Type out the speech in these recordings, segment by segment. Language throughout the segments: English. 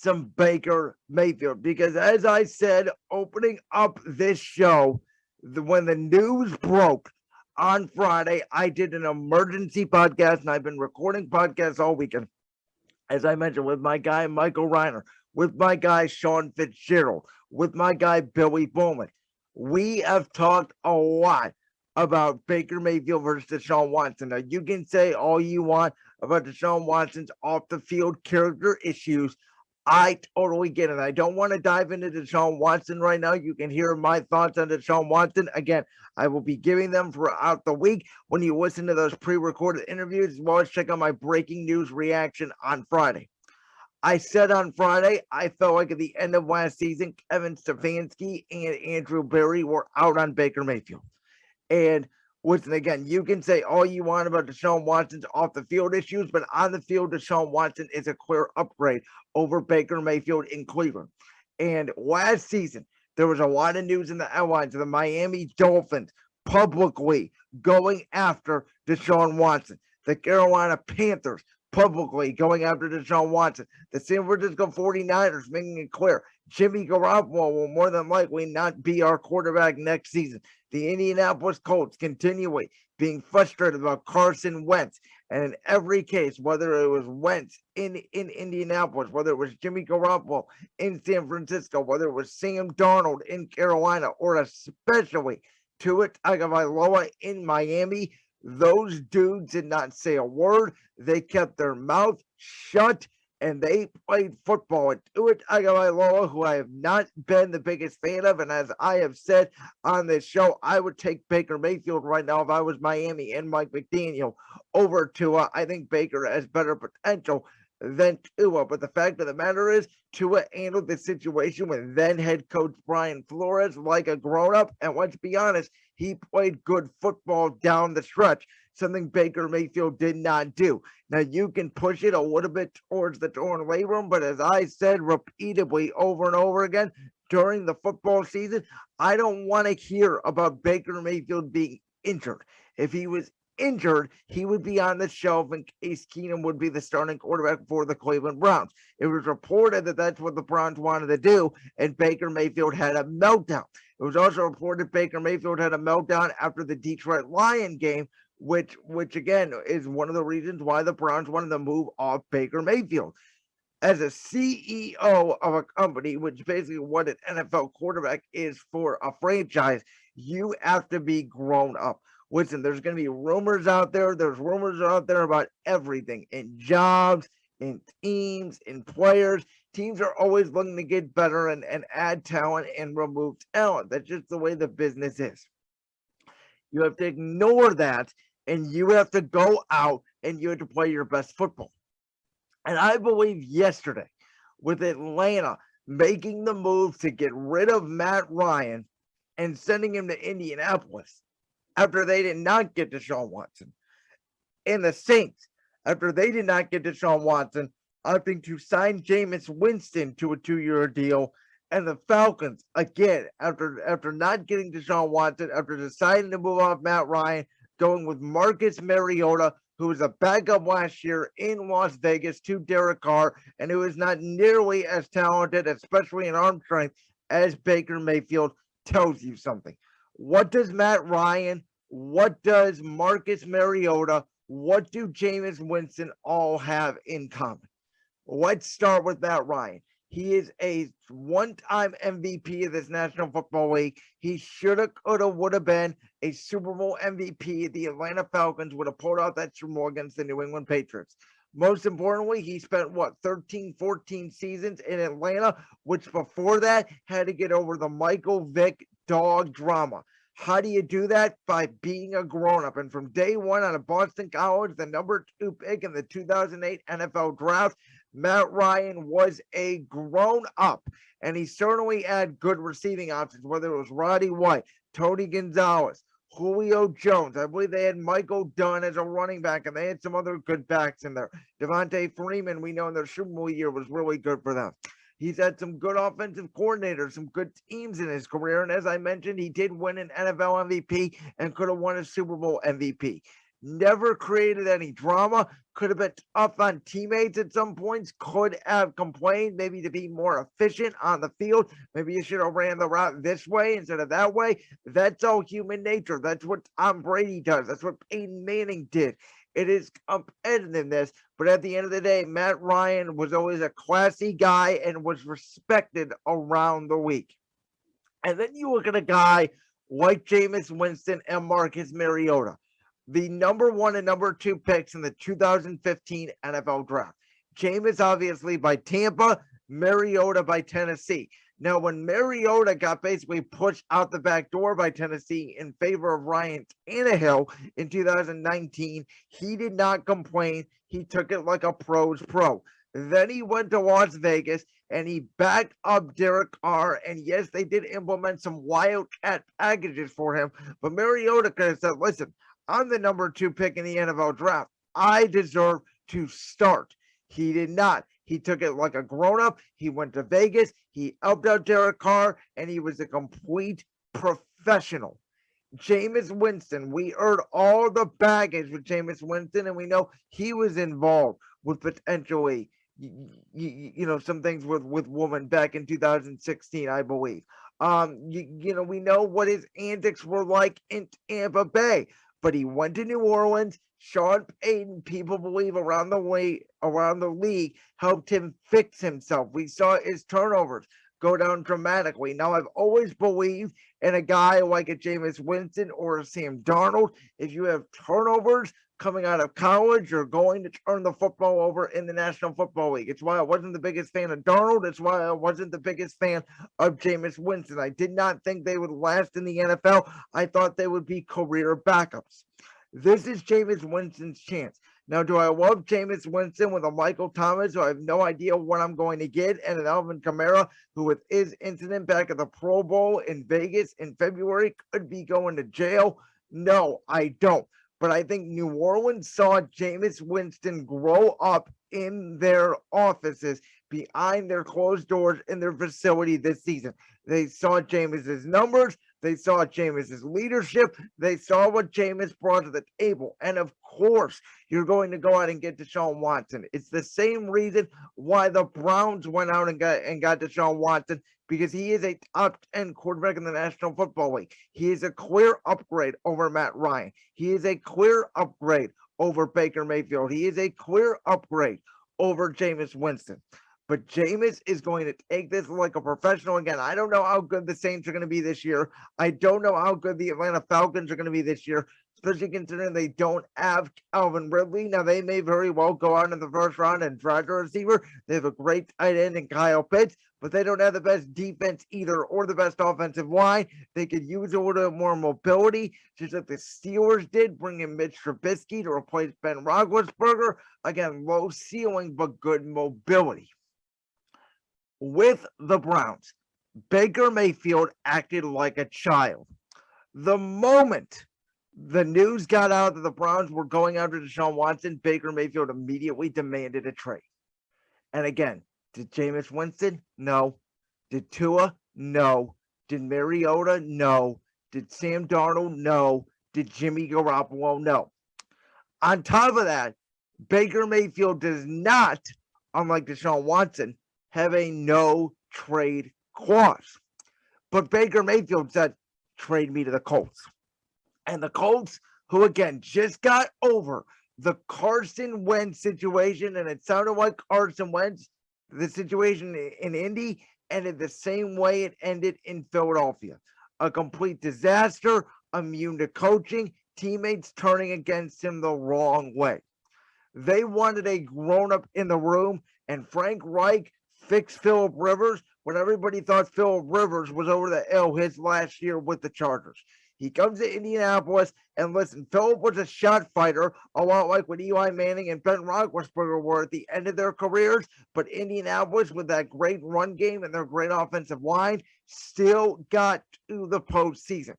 some Baker Mayfield, because as I said, opening up this show, when the news broke on Friday, I did an emergency podcast, and I've been recording podcasts all weekend, as I mentioned, with my guy Michael Reiner, with my guy Sean Fitzgerald, with my guy Billy Bowman. We have talked a lot about Baker Mayfield versus Deshaun Watson. Now, you can say all you want about Deshaun Watson's off the field character issues. I totally get it. I don't want to dive into Deshaun Watson right now. You can hear my thoughts on Deshaun Watson. Again, I will be giving them throughout the week when you listen to those pre-recorded interviews, as well as check out my breaking news reaction on Friday. I said on Friday, I felt like at the end of last season, Kevin Stefanski and Andrew Berry were out on Baker Mayfield. And listen, again, you can say all you want about Deshaun Watson's off the field issues, but on the field, Deshaun Watson is a clear upgrade over Baker Mayfield in Cleveland. And last season, there was a lot of news in the headlines of the Miami Dolphins publicly going after Deshaun Watson. The Carolina Panthers publicly going after Deshaun Watson. The San Francisco 49ers making it clear Jimmy Garoppolo will more than likely not be our quarterback next season. The Indianapolis Colts continually being frustrated about Carson Wentz. And in every case, whether it was Wentz in Indianapolis, whether it was Jimmy Garoppolo in San Francisco, whether it was Sam Darnold in Carolina, or especially Tua Tagovailoa in Miami, those dudes did not say a word. They kept their mouth shut and they played football. And Tua Tagovailoa, who I have not been the biggest fan of, and as I have said on this show, I would take Baker Mayfield right now if I was Miami and Mike McDaniel over Tua. I think Baker has better potential than Tua. But the fact of the matter is, Tua handled the situation with then head coach Brian Flores like a grown-up. And let's be honest, he played good football down the stretch, something Baker Mayfield did not do. Now, you can push it a little bit towards the torn labrum, but as I said repeatedly over and over again during the football season, I don't want to hear about Baker Mayfield being injured. If he was injured, he would be on the shelf and Case Keenum would be the starting quarterback for the Cleveland Browns. It was reported that that's what the Browns wanted to do, and Baker Mayfield had a meltdown. It was also reported Baker Mayfield had a meltdown after the Detroit Lions game, which again is one of the reasons why the Browns wanted to move off Baker Mayfield. As a CEO of a company, which basically what an NFL quarterback is for a franchise, you have to be grown up. Listen, there's going to be rumors out there. There's rumors out there about everything in jobs, in teams, in players. Teams are always looking to get better and add talent and remove talent. That's just the way the business is. You have to ignore that, and you have to go out and you have to play your best football. And I believe yesterday, with Atlanta making the move to get rid of Matt Ryan and sending him to Indianapolis after they did not get Deshaun Watson, and the Saints, after they did not get Deshaun Watson, opting to sign Jameis Winston to a 2-year deal, and the Falcons, again, after not getting Deshaun Watson, after deciding to move off Matt Ryan, going with Marcus Mariota, who was a backup last year in Las Vegas to Derek Carr, and who is not nearly as talented, especially in arm strength, as Baker Mayfield, tells you something. What does Matt Ryan, what does Marcus Mariota, what do Jameis Winston all have in common? Let's start with Matt Ryan. He is a one-time MVP of this National Football League. He shoulda, coulda, woulda been a Super Bowl MVP. The Atlanta Falcons would have pulled out that Super Bowl against the New England Patriots. Most importantly, he spent, 13, 14 seasons in Atlanta, which before that had to get over the Michael Vick dog drama. How do you do that? By being a grown-up. And from day one out of Boston College, the number 2 pick in the 2008 NFL Draft, Matt Ryan was a grown-up. And he certainly had good receiving options, whether it was Roddy White, Tony Gonzalez, Julio Jones. I believe they had Michael Dunn as a running back, and they had some other good backs in there. Devontae Freeman, we know in their Super Bowl year, was really good for them. He's had some good offensive coordinators, some good teams in his career. And as I mentioned, he did win an NFL MVP and could have won a Super Bowl MVP. never created any drama, could have been tough on teammates at some points, could have complained maybe to be more efficient on the field. Maybe you should have ran the route this way instead of that way. That's all human nature. That's what Tom Brady does. That's what Peyton Manning did. It is competitiveness, but at the end of the day, Matt Ryan was always a classy guy and was respected around the league. And then you look at a guy like Jameis Winston and Marcus Mariota, the number 1 and number 2 picks in the 2015 NFL draft. Jameis obviously by Tampa, Mariota by Tennessee. Now, when Mariota got basically pushed out the back door by Tennessee in favor of Ryan Tannehill in 2019, he did not complain. He took it like a pro's pro. Then he went to Las Vegas and he backed up Derek Carr. And yes, they did implement some wildcat packages for him. But Mariota could have said, listen, I'm the number 2 pick in the NFL draft. I deserve to start. He did not. He took it like a grown-up. He went to Vegas. He helped out Derek Carr, and he was a complete professional. Jameis Winston, we heard all the baggage with Jameis Winston, and we know he was involved with potentially, some things with women back in 2016, I believe. We know what his antics were like in Tampa Bay, but he went to New Orleans. Sean Payton, people believe around the league, helped him fix himself. We saw his turnovers go down dramatically. Now, I've always believed in a guy like a Jameis Winston or a Sam Darnold. If you have turnovers coming out of college, you're going to turn the football over in the National Football League. It's why I wasn't the biggest fan of Darnold. It's why I wasn't the biggest fan of Jameis Winston. I did not think they would last in the NFL. I thought they would be career backups. This is Jameis Winston's chance. Now, do I love Jameis Winston with a Michael Thomas, who I have no idea what I'm going to get, and an Alvin Kamara, who with his incident back at the Pro Bowl in Vegas in February could be going to jail? No, I don't. But I think New Orleans saw Jameis Winston grow up in their offices, behind their closed doors in their facility this season. They saw Jameis's numbers. They saw Jameis's leadership. They saw what Jameis brought to the table. And of course, you're going to go out and get Deshaun Watson. It's the same reason why the Browns went out and got Deshaun Watson, because he is a top 10 quarterback in the National Football League. He is a clear upgrade over Matt Ryan. He is a clear upgrade over Baker Mayfield. He is a clear upgrade over Jameis Winston. But Jameis is going to take this like a professional. Again, I don't know how good the Saints are going to be this year. I don't know how good the Atlanta Falcons are going to be this year, especially considering they don't have Calvin Ridley. Now, they may very well go out in the first round and draft a receiver. They have a great tight end in Kyle Pitts, but they don't have the best defense either or the best offensive line. They could use a little bit more mobility, just like the Steelers did, bring in Mitch Trubisky to replace Ben Roethlisberger. Again, low ceiling, but good mobility. With the Browns, Baker Mayfield acted like a child. The moment the news got out that the Browns were going after Deshaun Watson, Baker Mayfield immediately demanded a trade. And again, did Jameis Winston? No. Did Tua? No. Did Mariota? No. Did Sam Darnold? No. Did Jimmy Garoppolo? No. On top of that, Baker Mayfield does not, unlike Deshaun Watson, have a no trade clause. But Baker Mayfield said, trade me to the Colts. And the Colts, who again just got over the Carson Wentz situation, and it sounded like Carson Wentz, the situation in Indy, ended the same way it ended in Philadelphia. A complete disaster, immune to coaching, teammates turning against him the wrong way. They wanted a grown-up in the room, and Frank Reich fixed Phillip Rivers when everybody thought Phillip Rivers was over the hill his last year with the Chargers. He comes to Indianapolis, and listen, Phillip was a shot fighter, a lot like what Eli Manning and Ben Roethlisberger were at the end of their careers, but Indianapolis, with that great run game and their great offensive line, still got to the postseason.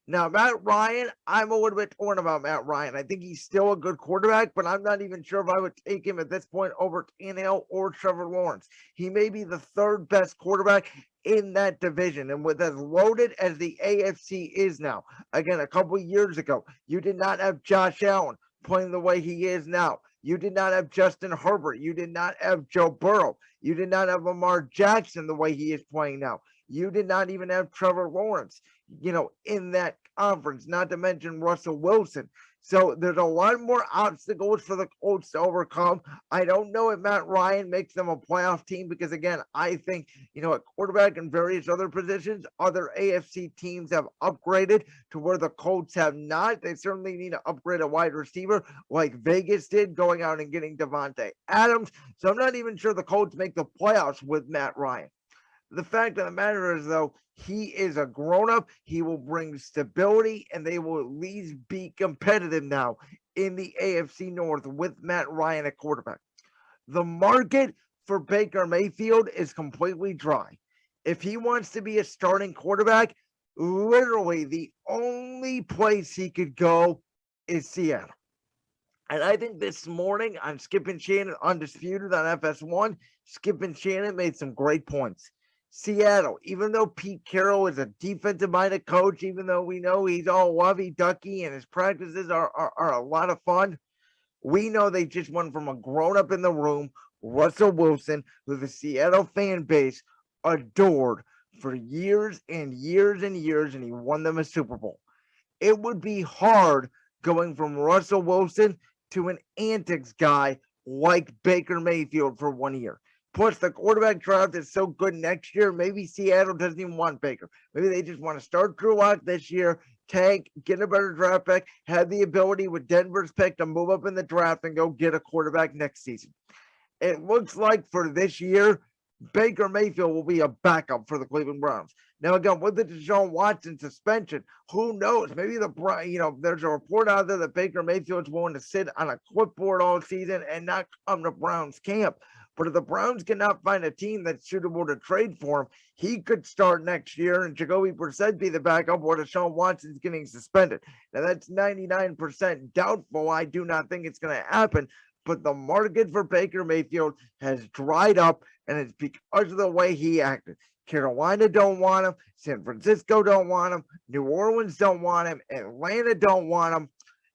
Now, Matt Ryan, I'm a little bit torn about Matt Ryan. I think he's still a good quarterback, but I'm not even sure if I would take him at this point over Tannehill or Trevor Lawrence. He may be the third best quarterback in that division. And with as loaded as the AFC is now, again, a couple of years ago, you did not have Josh Allen, playing the way he is now. You did not have Justin Herbert. You did not have Joe Burrow. You did not have Lamar Jackson the way he is playing now. You did not even have Trevor Lawrence, in that conference, not to mention Russell Wilson. So there's a lot more obstacles for the Colts to overcome. I don't know if Matt Ryan makes them a playoff team because, again, I think, at quarterback and various other positions, other AFC teams have upgraded to where the Colts have not. They certainly need to upgrade a wide receiver like Vegas did, going out and getting Devontae Adams. So I'm not even sure the Colts make the playoffs with Matt Ryan. The fact of the matter is, though, he is a grown-up. He will bring stability, and they will at least be competitive now in the AFC North with Matt Ryan at quarterback. The market for Baker Mayfield is completely dry. If he wants to be a starting quarterback, literally the only place he could go is Seattle. And I think this morning on Skip and Shannon Undisputed on FS1, Skip and Shannon made some great points. Seattle, even though Pete Carroll is a defensive-minded coach, even though we know he's all lovey-ducky and his practices are a lot of fun, we know they just went from a grown-up in the room, Russell Wilson, who the Seattle fan base adored for years and years and years, and he won them a Super Bowl. It would be hard going from Russell Wilson to an antics guy like Baker Mayfield for 1 year. Plus, the quarterback draft is so good next year, maybe Seattle doesn't even want Baker. Maybe they just want to start Drew Lock this year, tank, get a better draft pick, have the ability with Denver's pick to move up in the draft and go get a quarterback next season. It looks like for this year, Baker Mayfield will be a backup for the Cleveland Browns. Now, again, with the Deshaun Watson suspension, who knows? Maybe there's a report out there that Baker Mayfield's willing to sit on a clipboard all season and not come to Browns camp. But if the Browns cannot find a team that's suitable to trade for him, he could start next year and Jacoby Brissett be the backup while Deshaun Watson's getting suspended. Now, that's 99% doubtful. I do not think it's going to happen. But the market for Baker Mayfield has dried up, and it's because of the way he acted. Carolina don't want him. San Francisco don't want him. New Orleans don't want him. Atlanta don't want him.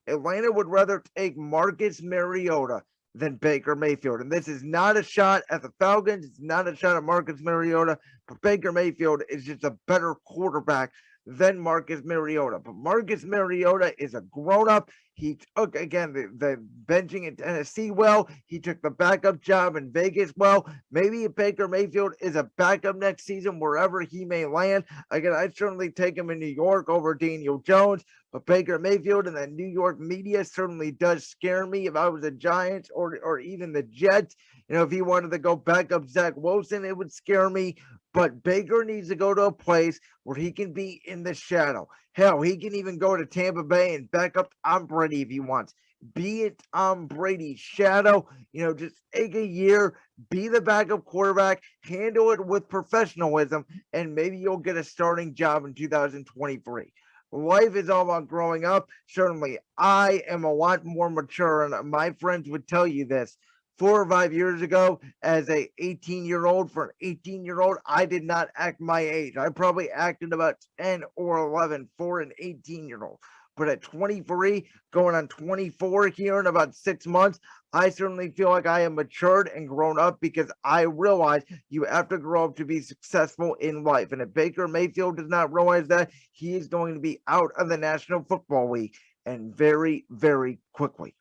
Atlanta would rather take Marcus Mariota than Baker Mayfield. And this is not a shot at the Falcons. It's not a shot at Marcus Mariota. But Baker Mayfield is just a better quarterback than Marcus Mariota. But Marcus Mariota is a grown-up. He took, again, the benching in Tennessee well. He took the backup job in Vegas well. Maybe if Baker Mayfield is a backup next season, wherever he may land. Again, I'd certainly take him in New York over Daniel Jones. But Baker Mayfield and the New York media certainly does scare me if I was the Giants or even the Jets. If he wanted to go back up Zach Wilson, it would scare me. But Baker needs to go to a place where he can be in the shadow. Hell, he can even go to Tampa Bay and back up Tom Brady if he wants. Be it Tom Brady's shadow. Just take a year, be the backup quarterback, handle it with professionalism, and maybe you'll get a starting job in 2023. Life is all about growing up. Certainly, I am a lot more mature, and my friends would tell you this. 4 or 5 years ago, as a 18-year-old, for an 18-year-old, I did not act my age. I probably acted about 10 or 11 for an 18-year-old. But at 23, going on 24 here in about 6 months, I certainly feel like I am matured and grown up because I realize you have to grow up to be successful in life. And if Baker Mayfield does not realize that, he is going to be out of the National Football League, and very, very quickly.